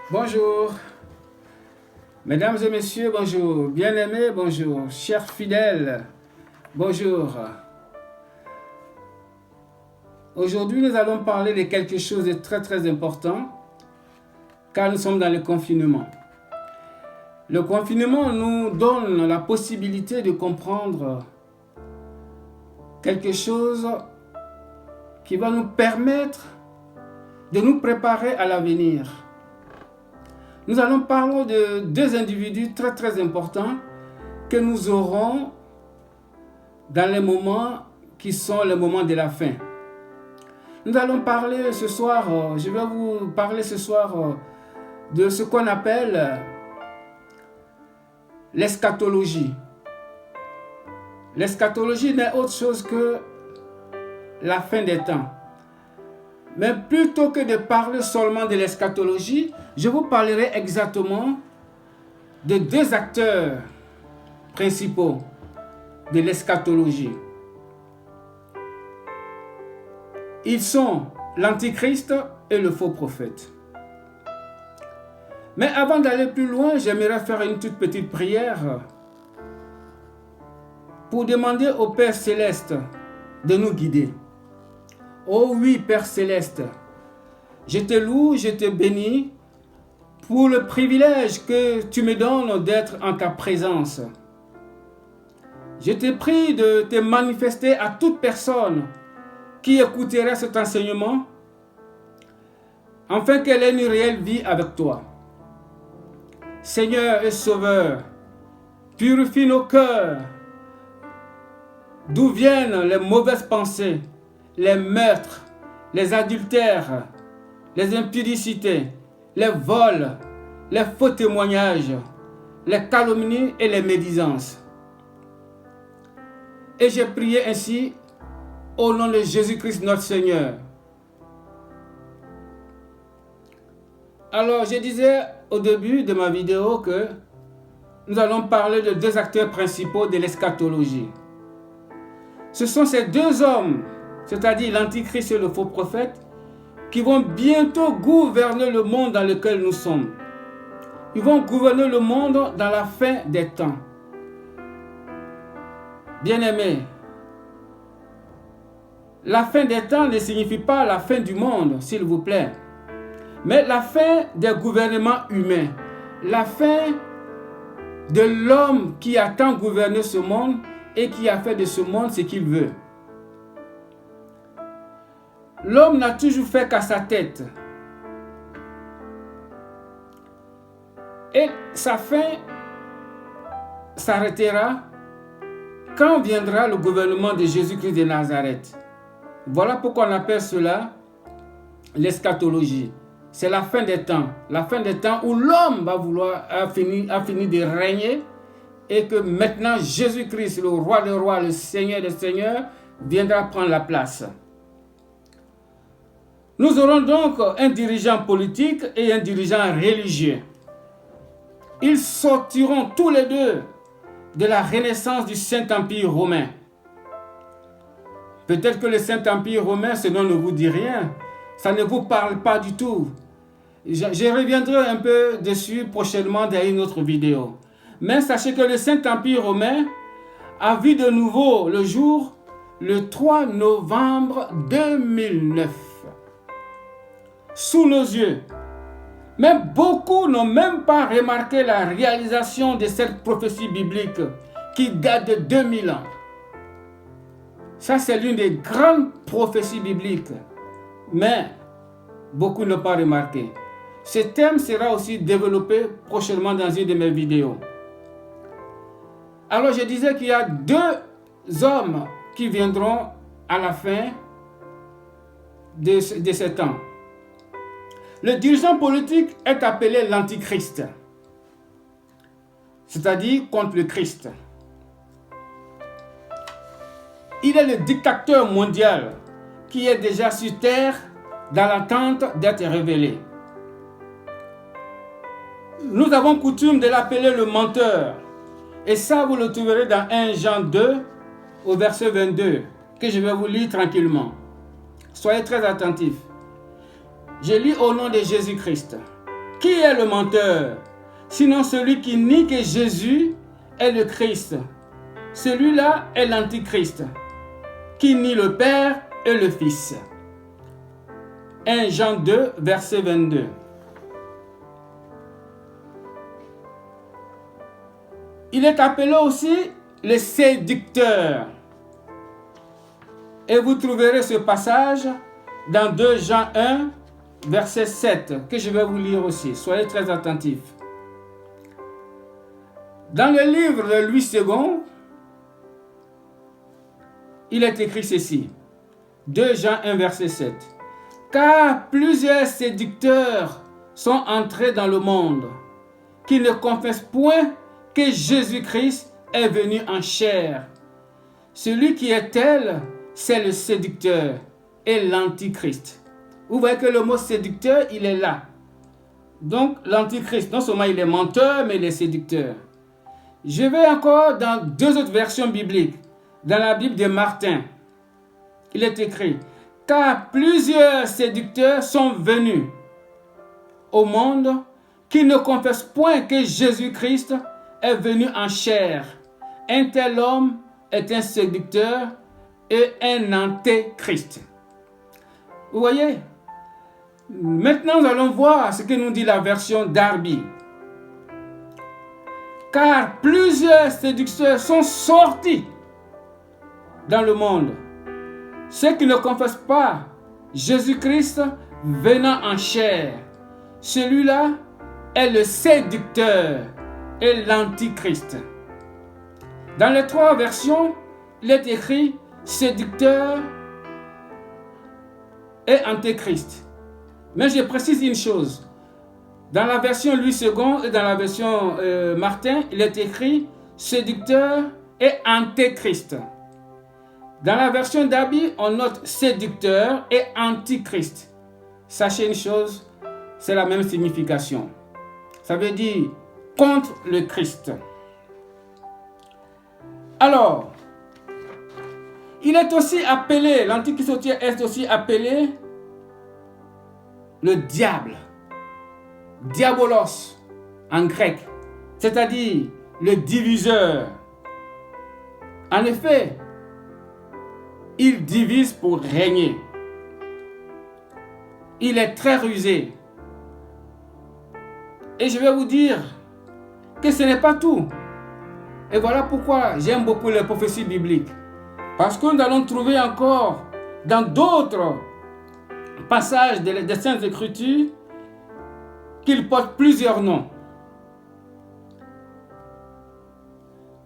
Bonjour, mesdames et messieurs, bonjour, bien-aimés, bonjour, chers fidèles, bonjour. Aujourd'hui, nous allons parler de quelque chose de très important, car nous sommes dans le confinement. Le confinement nous donne la possibilité de comprendre quelque chose qui va nous permettre de nous préparer à l'avenir. Nous allons parler de deux individus très importants que nous aurons dans les moments qui sont les moments de la fin. Nous allons parler ce soir, je vais vous parler ce soir de ce qu'on appelle l'eschatologie. L'eschatologie n'est autre chose que la fin des temps. Mais plutôt que de parler seulement de l'eschatologie, je vous parlerai exactement de deux acteurs principaux de l'eschatologie. Ils sont l'Antichrist et le faux prophète. Mais avant d'aller plus loin, j'aimerais faire une toute petite prière pour demander au Père Céleste de nous guider. Oh oui, Père Céleste, je te loue, je te bénis pour le privilège que tu me donnes d'être en ta présence. Je te prie de te manifester à toute personne qui écouterait cet enseignement, afin qu'elle ait une réelle vie avec toi. Seigneur et Sauveur, purifie nos cœurs, d'où viennent les mauvaises pensées, les meurtres, les adultères, les impudicités, les vols, les faux témoignages, les calomnies et les médisances. Et j'ai prié ainsi au nom de Jésus-Christ notre Seigneur. Alors, je disais au début de ma vidéo que nous allons parler de deux acteurs principaux de l'eschatologie. Ce sont ces deux hommes, c'est-à-dire l'Antichrist et le faux prophète, qui vont bientôt gouverner le monde dans lequel nous sommes. Ils vont gouverner le monde dans la fin des temps. Bien-aimés, la fin des temps ne signifie pas la fin du monde, s'il vous plaît, mais la fin des gouvernements humains, la fin de l'homme qui a tant gouverné ce monde et qui a fait de ce monde ce qu'il veut. L'homme n'a toujours fait qu'à sa tête. Et sa fin s'arrêtera quand viendra le gouvernement de Jésus-Christ de Nazareth. Voilà pourquoi on appelle cela l'eschatologie. C'est la fin des temps où l'homme va vouloir a fini de régner et que maintenant Jésus-Christ, le roi des rois, le Seigneur des seigneurs, viendra prendre la place. Nous aurons donc un dirigeant politique et un dirigeant religieux. Ils sortiront tous les deux de la renaissance du Saint-Empire romain. Peut-être que le Saint-Empire romain, ce nom ne vous dit rien. Ça ne vous parle pas du tout. Je reviendrai un peu dessus prochainement dans une autre vidéo. Mais sachez que le Saint-Empire romain a vu de nouveau le jour le 3 novembre 2009. Sous nos yeux. Mais beaucoup n'ont même pas remarqué la réalisation de cette prophétie biblique qui date de 2000 ans. Ça, c'est l'une des grandes prophéties bibliques. Mais beaucoup n'ont pas remarqué. Ce thème sera aussi développé prochainement dans une de mes vidéos. Alors, je disais qu'il y a deux hommes qui viendront à la fin de ce temps. Le dirigeant politique est appelé l'Antichrist, c'est-à-dire contre le Christ. Il est le dictateur mondial qui est déjà sur terre dans l'attente d'être révélé. Nous avons coutume de l'appeler le menteur. Et ça, vous le trouverez dans 1 Jean 2, au verset 22, que je vais vous lire tranquillement. Soyez très attentifs. Je lis au nom de Jésus-Christ. Qui est le menteur? Sinon celui qui nie que Jésus est le Christ. Celui-là est l'Antichrist, qui nie le Père et le Fils. 1 Jean 2, verset 22. Il est appelé aussi le séducteur. Et vous trouverez ce passage dans 2 Jean 1, verset 7, que je vais vous lire aussi. Soyez très attentifs. Dans le livre de Louis II, il est écrit ceci. 2 Jean 1, verset 7. Car plusieurs séducteurs sont entrés dans le monde, qui ne confessent point que Jésus-Christ est venu en chair. Celui qui est tel, c'est le séducteur et l'antichrist. Vous voyez que le mot séducteur, il est là. Donc l'antichrist, non seulement il est menteur, mais il est séducteur. Je vais encore dans deux autres versions bibliques. Dans la Bible de Martin, il est écrit, car plusieurs séducteurs sont venus au monde qui ne confessent point que Jésus-Christ est venu en chair. Un tel homme est un séducteur et un antéchrist. Vous voyez? Maintenant, nous allons voir ce que nous dit la version Darby. Car plusieurs séducteurs sont sortis dans le monde. Ceux qui ne confessent pas Jésus-Christ venant en chair. Celui-là est le séducteur et l'antichrist. Dans les trois versions, il est écrit séducteur et antéchrist. Mais je précise une chose. Dans la version Louis II et dans la version Martin, il est écrit séducteur et antéchrist. Dans la version Darby, on note séducteur et antichrist. Sachez une chose, c'est la même signification. Ça veut dire contre le Christ. Alors, il est aussi appelé, l'antichrist est aussi appelé le diable. Diabolos en grec, c'est-à-dire le diviseur. En effet, il divise pour régner. Il est très rusé. Et je vais vous dire que ce n'est pas tout. Et voilà pourquoi j'aime beaucoup les prophéties bibliques. Parce que nous allons trouver encore dans d'autres passages des Saintes Écritures qu'il porte plusieurs noms.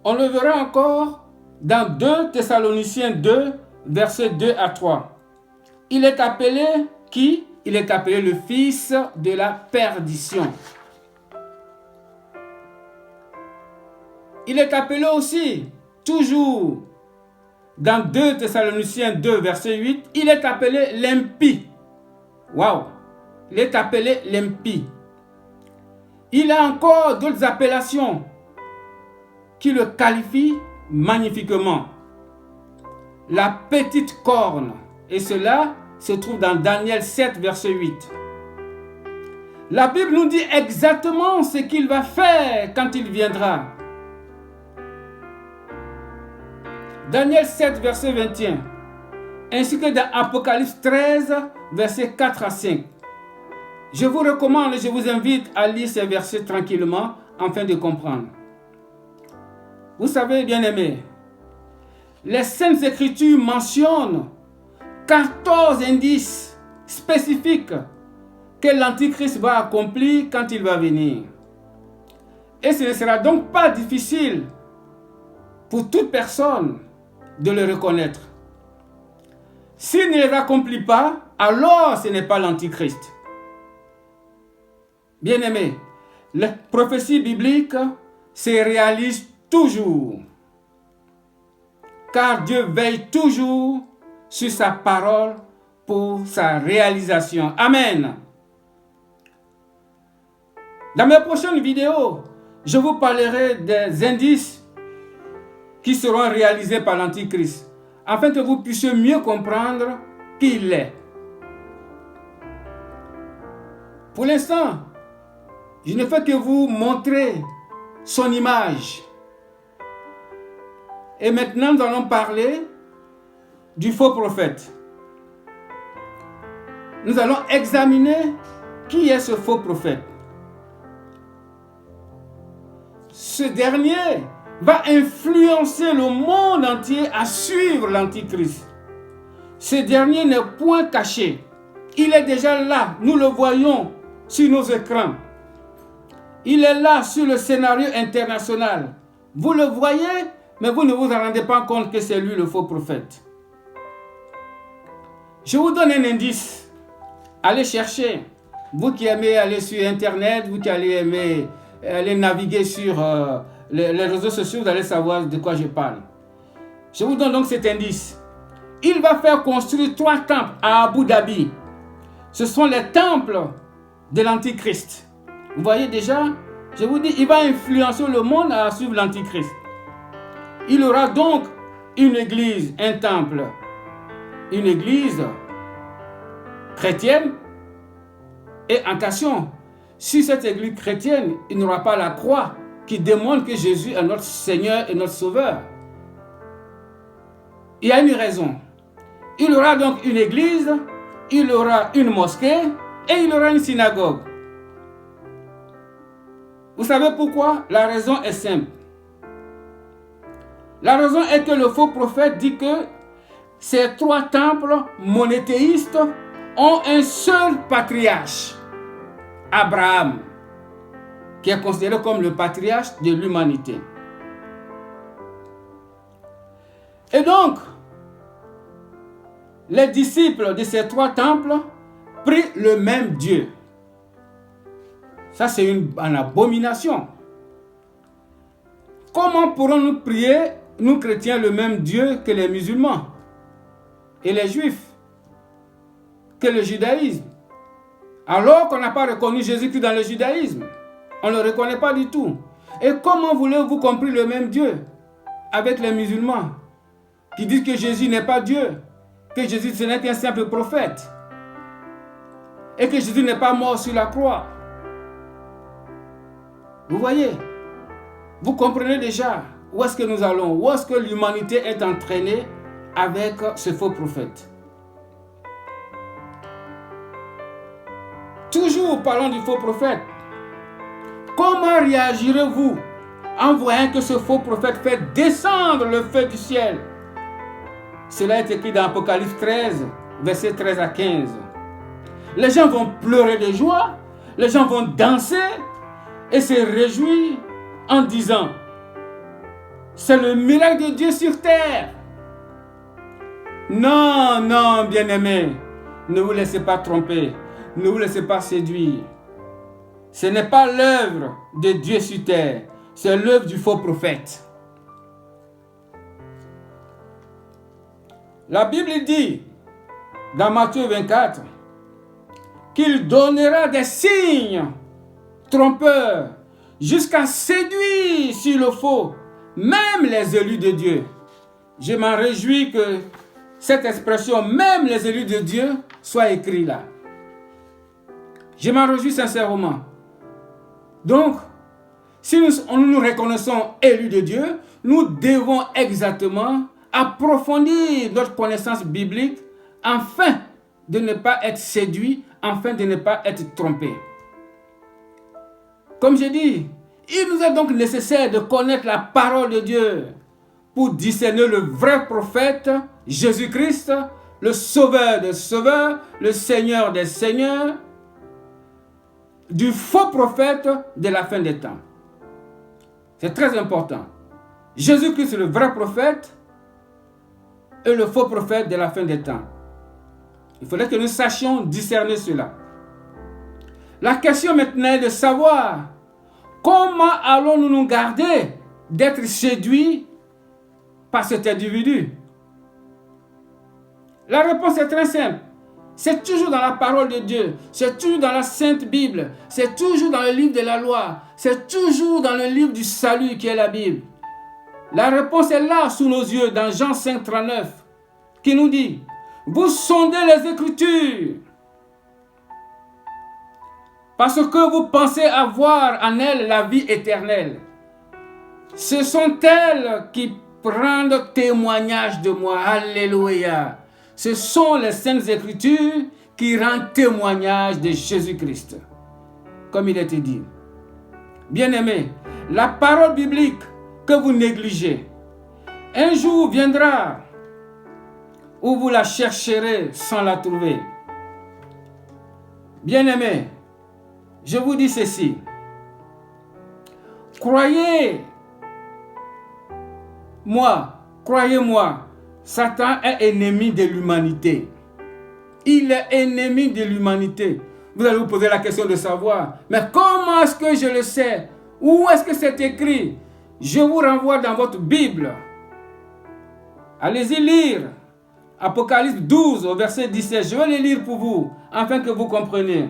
On le verra encore dans 2 Thessaloniciens 2, versets 2 à 3. Il est appelé qui? Il est appelé le fils de la perdition. Il est appelé aussi, toujours dans 2 Thessaloniciens 2, verset 8, il est appelé l'impie. Waouh! Il est appelé l'impie. Il a encore d'autres appellations qui le qualifient magnifiquement. La petite corne. Et cela se trouve dans Daniel 7, verset 8. La Bible nous dit exactement ce qu'il va faire quand il viendra. Daniel 7, verset 21. Ainsi que dans Apocalypse 13, verset 4 à 5. Je vous recommande et je vous invite à lire ces versets tranquillement afin de comprendre. Vous savez, bien-aimés, les Saintes Écritures mentionnent 14 indices spécifiques que l'Antichrist va accomplir quand il va venir. Et ce ne sera donc pas difficile pour toute personne de le reconnaître. S'il ne les accomplit pas, alors ce n'est pas l'Antichrist. Bien-aimés, les prophéties bibliques se réalisent toujours. Car Dieu veille toujours sur sa parole pour sa réalisation. Amen. Dans mes prochaines vidéos, je vous parlerai des indices qui seront réalisés par l'Antichrist, afin que vous puissiez mieux comprendre qui il est. Pour l'instant, Je ne fais que vous montrer son image. Et maintenant, nous allons parler du faux prophète. Nous allons examiner qui est ce faux prophète. Ce dernier va influencer le monde entier à suivre l'Antichrist. Ce dernier n'est point caché. Il est déjà là. Nous le voyons sur nos écrans. Il est là sur le scénario international. Vous le voyez, mais vous ne vous en rendez pas compte que c'est lui le faux prophète. Je vous donne un indice. Allez chercher. Vous qui aimez aller sur Internet, vous qui allez aimer aller naviguer sur les réseaux sociaux, vous allez savoir de quoi je parle. Je vous donne donc cet indice. Il va faire construire 3 temples à Abu Dhabi. Ce sont les temples de l'Antichrist. Vous voyez déjà, je vous dis, il va influencer le monde à suivre l'Antichrist. Il aura donc une église, un temple, une église chrétienne. Et attention, si cette église chrétienne, il n'y aura pas la croix qui démontre que Jésus est notre Seigneur et notre Sauveur. Il y a une raison. Il aura donc une église, il aura une mosquée et il aura une synagogue. Vous savez pourquoi? La raison est simple. La raison est que le faux prophète dit que ces 3 temples monothéistes ont un seul patriarche, Abraham, qui est considéré comme le patriarche de l'humanité. Et donc, les disciples de ces 3 temples prient le même Dieu. Ça, c'est une abomination. Comment pourrons-nous prier, nous chrétiens, le même Dieu que les musulmans et les juifs, que le judaïsme, alors qu'on n'a pas reconnu Jésus-Christ dans le judaïsme? On ne le reconnaît pas du tout. Et comment voulez-vous qu'on prie le même Dieu avec les musulmans qui disent que Jésus n'est pas Dieu, que Jésus ce n'est qu'un simple prophète et que Jésus n'est pas mort sur la croix? Vous voyez? Vous comprenez déjà où est-ce que nous allons, où est-ce que l'humanité est entraînée avec ce faux prophète. Toujours parlons du faux prophète. Comment réagirez-vous en voyant que ce faux prophète fait descendre le feu du ciel? Cela est écrit dans Apocalypse 13, versets 13 à 15. Les gens vont pleurer de joie, les gens vont danser et se réjouir en disant: c'est le miracle de Dieu sur terre. Non, non, bien-aimés, ne vous laissez pas tromper, ne vous laissez pas séduire. Ce n'est pas l'œuvre de Dieu sur terre, c'est l'œuvre du faux prophète. La Bible dit dans Matthieu 24 qu'il donnera des signes trompeurs jusqu'à séduire sur le faux, même les élus de Dieu. Je m'en réjouis que cette expression, même les élus de Dieu, soit écrite là. Je m'en réjouis sincèrement. Donc, si nous reconnaissons élus de Dieu, nous devons exactement approfondir notre connaissance biblique afin de ne pas être séduits, afin de ne pas être trompés. Comme je dis, il nous est donc nécessaire de connaître la parole de Dieu pour discerner le vrai prophète, Jésus-Christ, le sauveur des sauveurs, le Seigneur des seigneurs, du faux prophète de la fin des temps. C'est très important. Jésus-Christ est le vrai prophète et le faux prophète de la fin des temps. Il faudrait que nous sachions discerner cela. La question maintenant est de savoir comment allons-nous nous garder d'être séduits par cet individu. La réponse est très simple. C'est toujours dans la parole de Dieu, c'est toujours dans la Sainte Bible, c'est toujours dans le livre de la loi, c'est toujours dans le livre du salut qui est la Bible. La réponse est là sous nos yeux dans Jean 5, 39 qui nous dit: vous sondez les Écritures parce que vous pensez avoir en elles la vie éternelle. Ce sont elles qui prennent témoignage de moi. Alléluia. Ce sont les Saintes Écritures qui rendent témoignage de Jésus-Christ. Comme il a été dit. Bien-aimés, la parole biblique que vous négligez, un jour viendra où vous la chercherez sans la trouver. Bien-aimés, je vous dis ceci. Croyez-moi, Satan est ennemi de l'humanité. Il est ennemi de l'humanité. Vous allez vous poser la question de savoir, mais comment est-ce que je le sais? Où est-ce que c'est écrit? Je vous renvoie dans votre Bible. Allez-y lire. Apocalypse 12 au verset 17. Je vais le lire pour vous, afin que vous compreniez.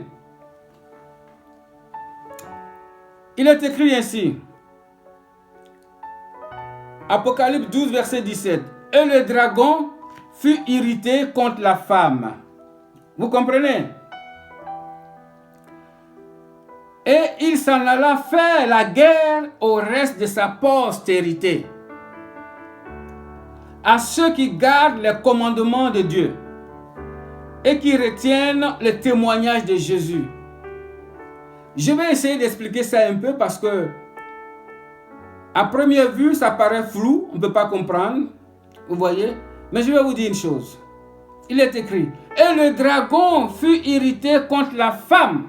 Il est écrit ainsi. Apocalypse 12 verset 17. Et le dragon fut irrité contre la femme. Vous comprenez? Et il s'en alla faire la guerre au reste de sa postérité, à ceux qui gardent les commandements de Dieu et qui retiennent le témoignage de Jésus. Je vais essayer d'expliquer ça un peu parce que à première vue, ça paraît flou, on ne peut pas comprendre, vous voyez, mais je vais vous dire une chose. Il est écrit, et le dragon fut irrité contre la femme,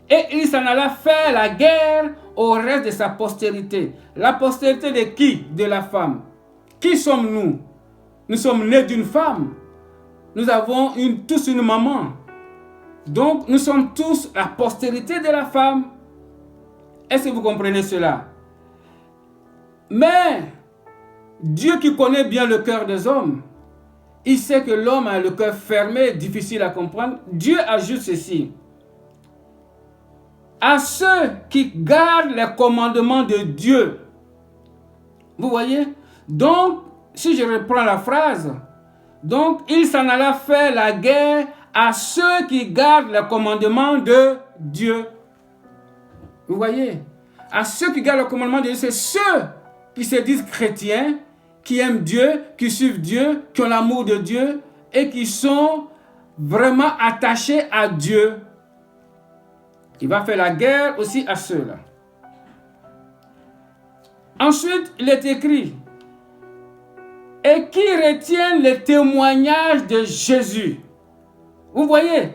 et il s'en alla faire la guerre au reste de sa postérité. La postérité de qui? De la femme. Qui sommes-nous? Nous sommes nés d'une femme. Nous avons tous une maman. Donc, nous sommes tous la postérité de la femme. Est-ce que vous comprenez cela? Mais, Dieu qui connaît bien le cœur des hommes, il sait que l'homme a le cœur fermé, difficile à comprendre. Dieu ajoute ceci. À ceux qui gardent les commandements de Dieu. Vous voyez? Donc, si je reprends la phrase, donc il s'en alla faire la guerre à ceux qui gardent les commandements de Dieu. Vous voyez? À ceux qui gardent les commandements de Dieu, c'est ceux qui se disent chrétiens, qui aiment Dieu, qui suivent Dieu, qui ont l'amour de Dieu et qui sont vraiment attachés à Dieu. Il va faire la guerre aussi à ceux-là. Ensuite, il est écrit, et qui retiennent le témoignage de Jésus. Vous voyez,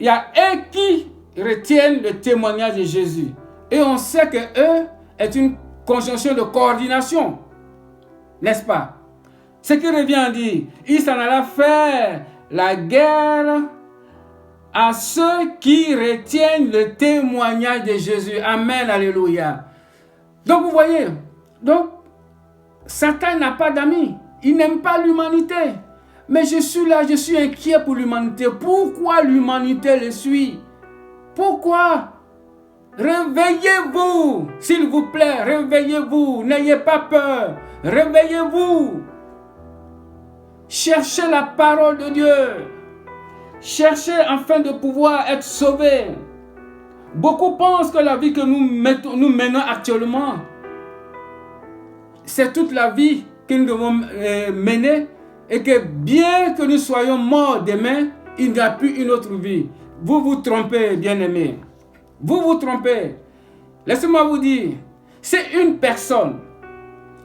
il y a eux qui retiennent le témoignage de Jésus. Et on sait que eux est une conjonction de coordination. N'est-ce pas? Ce qui revient à dire, il s'en alla faire la guerre à ceux qui retiennent le témoignage de Jésus. Amen, alléluia. Donc vous voyez, donc Satan n'a pas d'amis. Il n'aime pas l'humanité. Mais je suis là, je suis inquiet pour l'humanité. Pourquoi l'humanité le suit? Pourquoi? Réveillez-vous, s'il vous plaît, réveillez-vous. N'ayez pas peur. Réveillez-vous. Cherchez la parole de Dieu. Cherchez afin de pouvoir être sauvés. Beaucoup pensent que la vie que nous menons actuellement, c'est toute la vie que nous devons mener et que bien que nous soyons morts demain, il n'y a plus une autre vie. Vous vous trompez, bien-aimés. Vous vous trompez. Laissez-moi vous dire, si une personne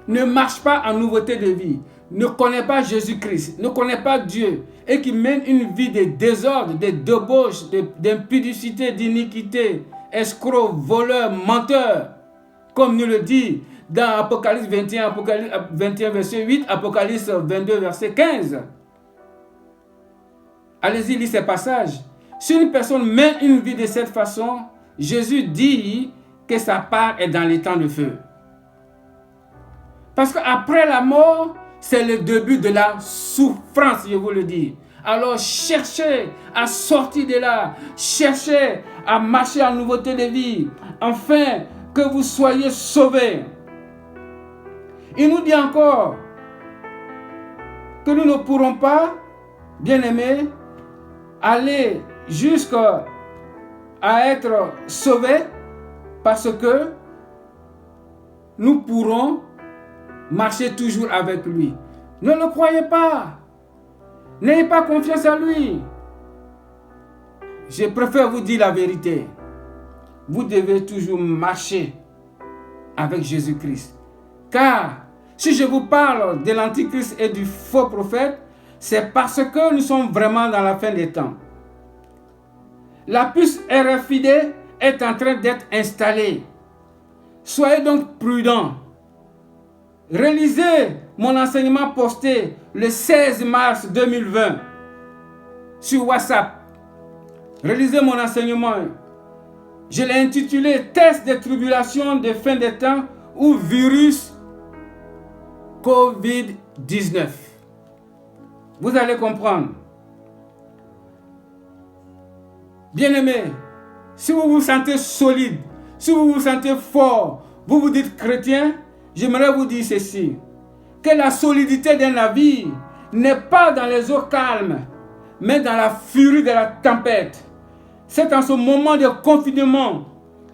ne marche pas en nouveauté de vie, ne connaît pas Jésus-Christ, ne connaît pas Dieu et qui mène une vie de désordre, de débauche, d'impudicité, d'iniquité, escroc, voleur, menteur, comme nous le dit dans Apocalypse 21, Apocalypse 21 verset 8, Apocalypse 22 verset 15. Allez-y, lisez ces passages. Si une personne mène une vie de cette façon, Jésus dit que sa part est dans les temps de feu. Parce qu'après la mort, c'est le début de la souffrance, je vous le dis. Alors cherchez à sortir de là. Cherchez à marcher en nouveauté de vie. Afin que vous soyez sauvés. Il nous dit encore que nous ne pourrons pas, bien-aimés, aller jusqu'à à être sauvés parce que nous pourrons marcher toujours avec lui. Ne le croyez pas. N'ayez pas confiance en lui. Je préfère vous dire la vérité. Vous devez toujours marcher avec Jésus-Christ. Car si je vous parle de l'Antichrist et du faux prophète, c'est parce que nous sommes vraiment dans la fin des temps. La puce RFID est en train d'être installée. Soyez donc prudents. Relisez mon enseignement posté le 16 mars 2020 sur WhatsApp. Relisez mon enseignement. Je l'ai intitulé Test des tribulations de fin des temps ou virus COVID-19. Vous allez comprendre. Bien-aimés, si vous vous sentez solide, si vous vous sentez fort, vous vous dites chrétien, j'aimerais vous dire ceci, que la solidité d'un navire n'est pas dans les eaux calmes, mais dans la furie de la tempête. C'est en ce moment de confinement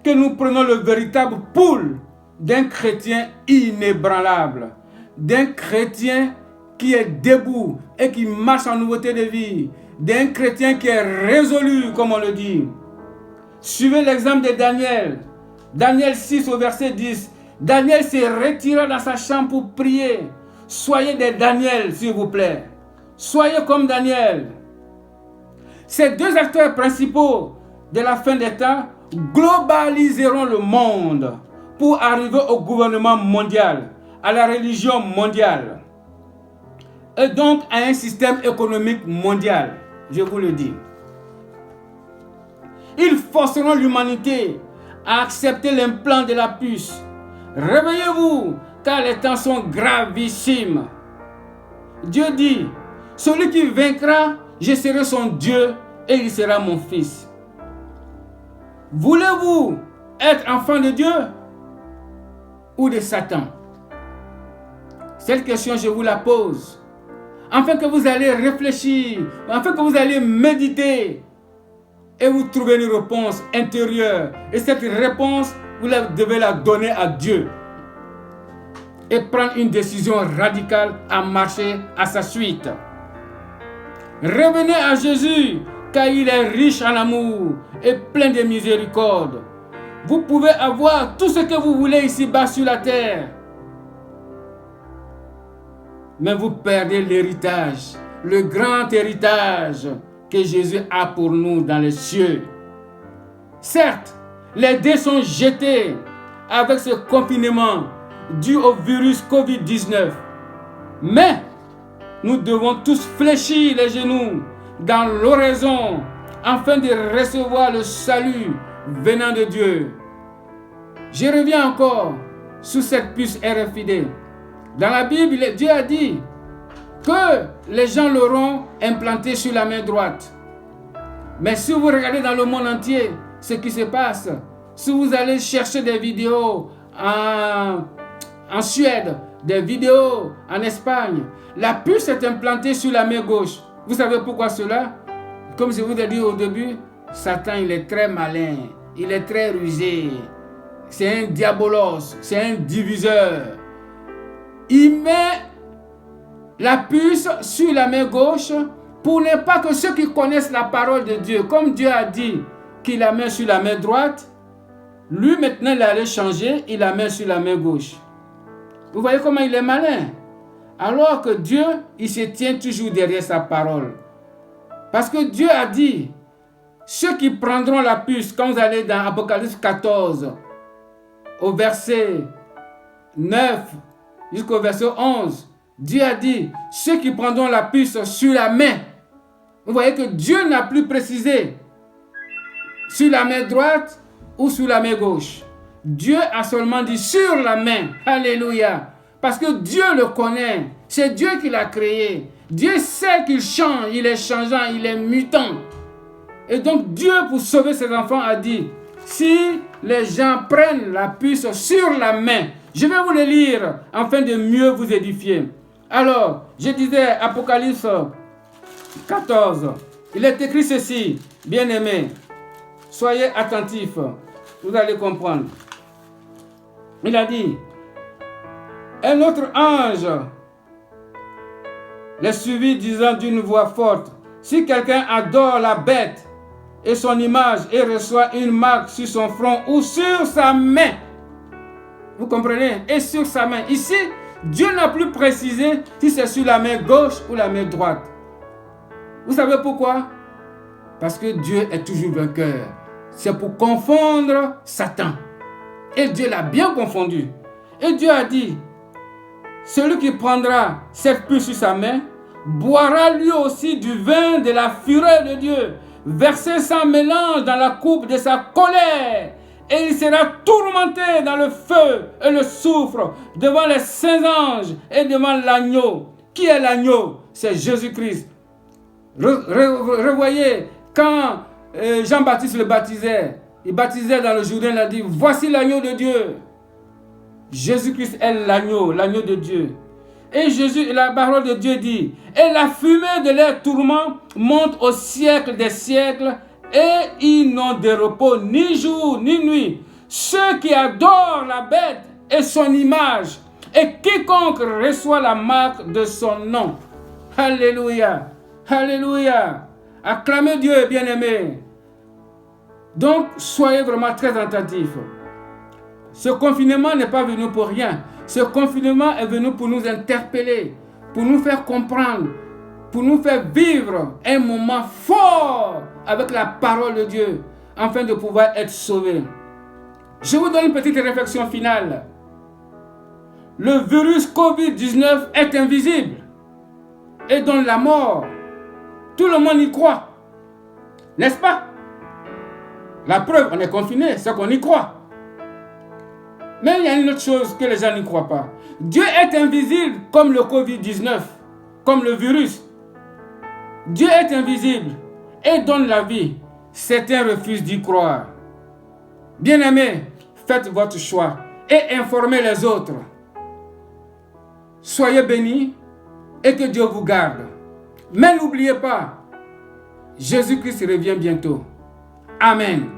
que nous prenons le véritable pouls d'un chrétien inébranlable, d'un chrétien qui est debout et qui marche en nouveauté de vie, d'un chrétien qui est résolu, comme on le dit. Suivez l'exemple de Daniel. Daniel 6 au verset 10. Daniel s'est retiré dans sa chambre pour prier. Soyez des Daniel, s'il vous plaît. Soyez comme Daniel. Ces deux acteurs principaux de la fin des temps globaliseront le monde pour arriver au gouvernement mondial, à la religion mondiale et donc à un système économique mondial. Je vous le dis. Ils forceront l'humanité à accepter l'implant de la puce. Réveillez-vous, car les temps sont gravissimes. Dieu dit, celui qui vaincra, je serai son Dieu et il sera mon fils. Voulez-vous être enfant de Dieu ou de Satan? Cette question, je vous la pose. Afin que vous allez réfléchir, afin que vous allez méditer et vous trouver une réponse intérieure. Et cette réponse, vous devez la donner à Dieu. Et prendre une décision radicale à marcher à sa suite. Revenez à Jésus, car il est riche en amour et plein de miséricorde. Vous pouvez avoir tout ce que vous voulez ici-bas sur la terre. Mais vous perdez l'héritage, le grand héritage que Jésus a pour nous dans les cieux. Certes, les dés sont jetés avec ce confinement dû au virus COVID-19. Mais nous devons tous fléchir les genoux dans l'oraison afin de recevoir le salut venant de Dieu. Je reviens encore sur cette puce RFID. Dans la Bible, Dieu a dit que les gens l'auront implanté sur la main droite. Mais si vous regardez dans le monde entier ce qui se passe, si vous allez chercher des vidéos en Suède, des vidéos en Espagne, la puce est implantée sur la main gauche. Vous savez pourquoi cela? Comme je vous ai dit au début, Satan, il est très malin, il est très rusé. C'est un diabolos, c'est un diviseur. Il met la puce sur la main gauche pour ne pas que ceux qui connaissent la parole de Dieu, comme Dieu a dit qu'il la met sur la main droite, lui maintenant il allait changer, il la met sur la main gauche. Vous voyez comment il est malin? Alors que Dieu, il se tient toujours derrière sa parole. Parce que Dieu a dit, ceux qui prendront la puce, quand vous allez dans Apocalypse 14, au verset 9 jusqu'au verset 11, Dieu a dit, ceux qui prendront la puce sur la main. Vous voyez que Dieu n'a plus précisé sur la main droite ou sur la main gauche. Dieu a seulement dit sur la main. Alléluia. Parce que Dieu le connaît. C'est Dieu qui l'a créé. Dieu sait qu'il change, il est changeant, il est mutant. Et donc Dieu, pour sauver ses enfants, a dit, si les gens prennent la puce sur la main, je vais vous le lire afin de mieux vous édifier. Alors, je disais Apocalypse 14. Il est écrit ceci, bien-aimé. Soyez attentifs. Vous allez comprendre. Il a dit, un autre ange les suivit disant d'une voix forte, si quelqu'un adore la bête et son image et reçoit une marque sur son front ou sur sa main, vous comprenez? Et sur sa main. Ici, Dieu n'a plus précisé si c'est sur la main gauche ou la main droite. Vous savez pourquoi? Parce que Dieu est toujours vainqueur. C'est pour confondre Satan. Et Dieu l'a bien confondu. Et Dieu a dit, celui qui prendra cette puce sur sa main, boira lui aussi du vin de la fureur de Dieu, versé sans mélange dans la coupe de sa colère. Et il sera tourmenté dans le feu et le soufre devant les saints anges et devant l'agneau. Qui est l'agneau? C'est Jésus-Christ. Revoyez, quand Jean-Baptiste le baptisait, il baptisait dans le Jourdain, il a dit, voici l'agneau de Dieu. Jésus-Christ est l'agneau de Dieu. Et Jésus, la parole de Dieu dit, et la fumée de leurs tourments monte au siècle des siècles, et ils n'ont de repos ni jour ni nuit. Ceux qui adorent la bête et son image, et quiconque reçoit la marque de son nom. Alléluia. Alléluia. Acclamez Dieu, bien-aimés. Donc, soyez vraiment très attentifs. Ce confinement n'est pas venu pour rien. Ce confinement est venu pour nous interpeller, pour nous faire comprendre, pour nous faire vivre un moment fort avec la parole de Dieu, afin de pouvoir être sauvés. Je vous donne une petite réflexion finale. Le virus Covid-19 est invisible et donne la mort. Tout le monde y croit, n'est-ce pas? La preuve, on est confiné, c'est qu'on y croit. Mais il y a une autre chose que les gens n'y croient pas. Dieu est invisible comme le Covid-19, comme le virus. Dieu est invisible et donne la vie. Certains refusent d'y croire. Bien-aimés, faites votre choix et informez les autres. Soyez bénis et que Dieu vous garde. Mais n'oubliez pas, Jésus-Christ revient bientôt. Amen.